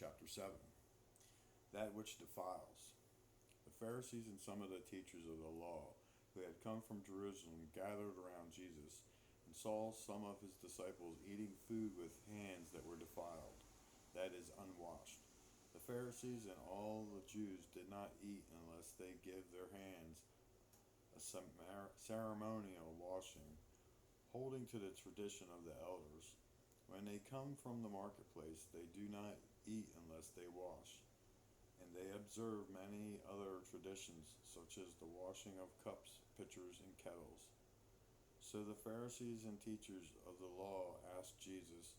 Chapter 7. That which defiles. The Pharisees and some of the teachers of the law who had come from Jerusalem gathered around Jesus and saw some of his disciples eating food with hands that were defiled, that is, unwashed. The Pharisees and all the Jews did not eat unless they give their hands a ceremonial washing, holding to the tradition of the elders. When they come from the marketplace, they do not eat unless they wash. And they observe many other traditions, such as the washing of cups, pitchers, and kettles. So the Pharisees and teachers of the law asked Jesus,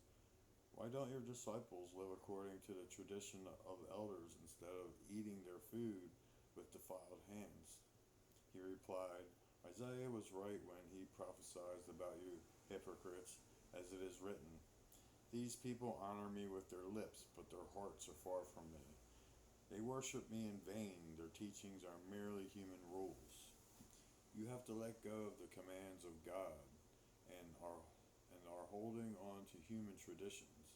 "Why don't your disciples live according to the tradition of elders instead of eating their food with defiled hands?" He replied, "Isaiah was right when he prophesied about you hypocrites, as it is written, 'These people honor me with their lips, but their hearts are far from me. They worship me in vain. Their teachings are merely human rules.'" You have to let go of the commands of God and are holding on to human traditions.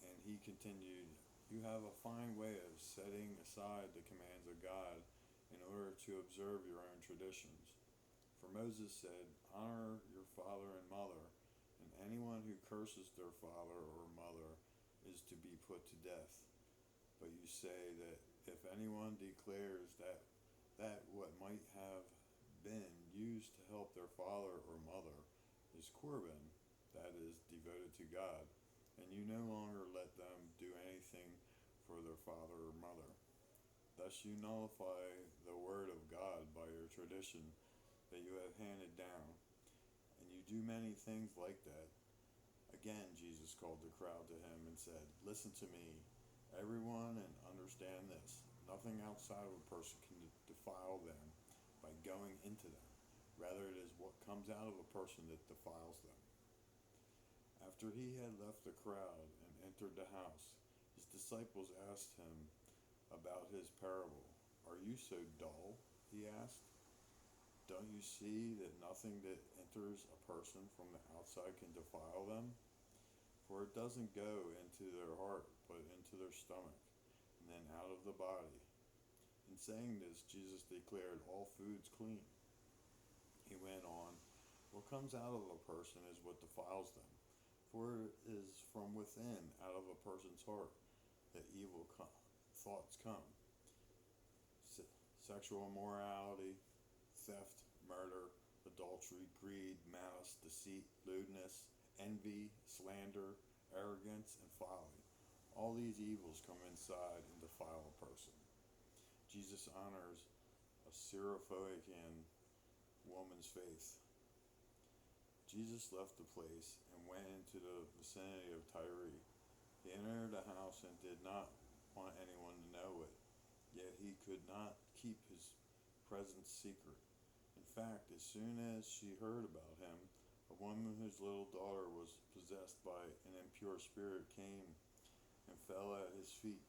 And he continued, "You have a fine way of setting aside the commands of God in order to observe your own traditions. For Moses said, 'Honor your father and mother,' and anyone who curses their father or mother is to be put to death. But you say that if anyone declares that what might have been used to help their father or mother is korban, that is, devoted to God, and you no longer let them do anything for their father or mother. Thus you nullify the word of God by your tradition that you have handed down, and you do many things like that." Again, Jesus called the crowd to him and said, "Listen to me, everyone, and understand this. Nothing outside of a person can defile them by going into them. Rather, it is what comes out of a person that defiles them." After he had left the crowd and entered the house, his disciples asked him about his parable. "Are you so dull?" he asked. "Don't you see that nothing that enters a person from the outside can defile them? For it doesn't go into their heart, but into their stomach, and then out of the body." In saying this, Jesus declared all foods clean. He went on, "What comes out of a person is what defiles them. For it is from within, out of a person's heart, that evil thoughts come. Sexual immorality, theft, murder, adultery, greed, malice, deceit, lewdness, envy, slander, arrogance, and folly. All these evils come inside and defile a person." Jesus honors a Syrophoenician woman's faith. Jesus left the place and went into the vicinity of Tyre. He entered the house and did not want anyone to know it, yet he could not keep his presence secret. In fact, as soon as she heard about him, a woman whose little daughter was possessed by an impure spirit came and fell at his feet.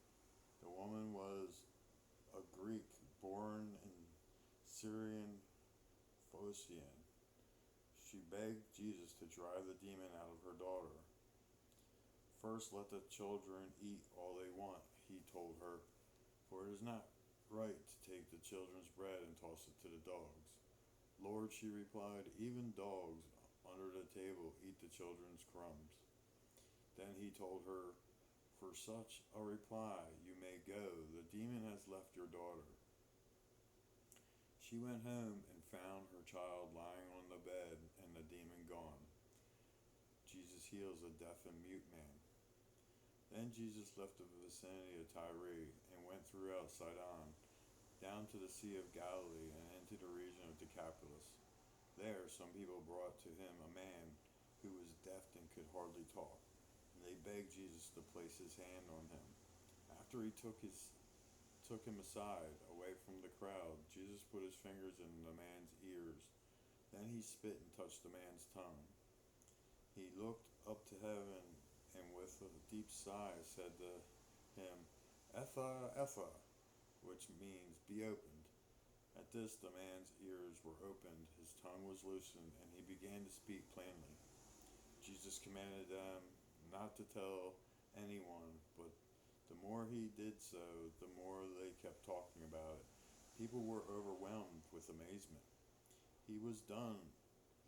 The woman was a Greek born in Syrophoenician. She begged Jesus to drive the demon out of her daughter. "First, let the children eat all they want," he told her, "for it is not right to take the children's bread and toss it to the dogs." "Lord," she replied, "even dogs under the table eat the children's crumbs." Then he told her, "For such a reply you may go. The demon has left your daughter." She went home and found her child lying on the bed and the demon gone. Jesus heals a deaf and mute man. Then Jesus left the vicinity of Tyre and went throughout Sidon, down to the Sea of Galilee and into the region of Decapolis. There some people brought to him a man who was deaf and could hardly talk, and they begged Jesus to place his hand on him. After he took him aside, away from the crowd, Jesus put his fingers in the man's ears. Then he spit and touched the man's tongue. He looked up to heaven and with a deep sigh said to him, "Epha, Epha," which means, "Be opened." At this the man's ears were opened, his tongue was loosened, and he began to speak plainly. Jesus commanded them not to tell anyone, but more he did so, the more they kept talking about it. People were overwhelmed with amazement. He was done.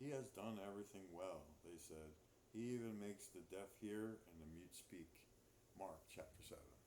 He has done everything well, they said. He even makes the deaf hear and the mute speak. Mark chapter 7.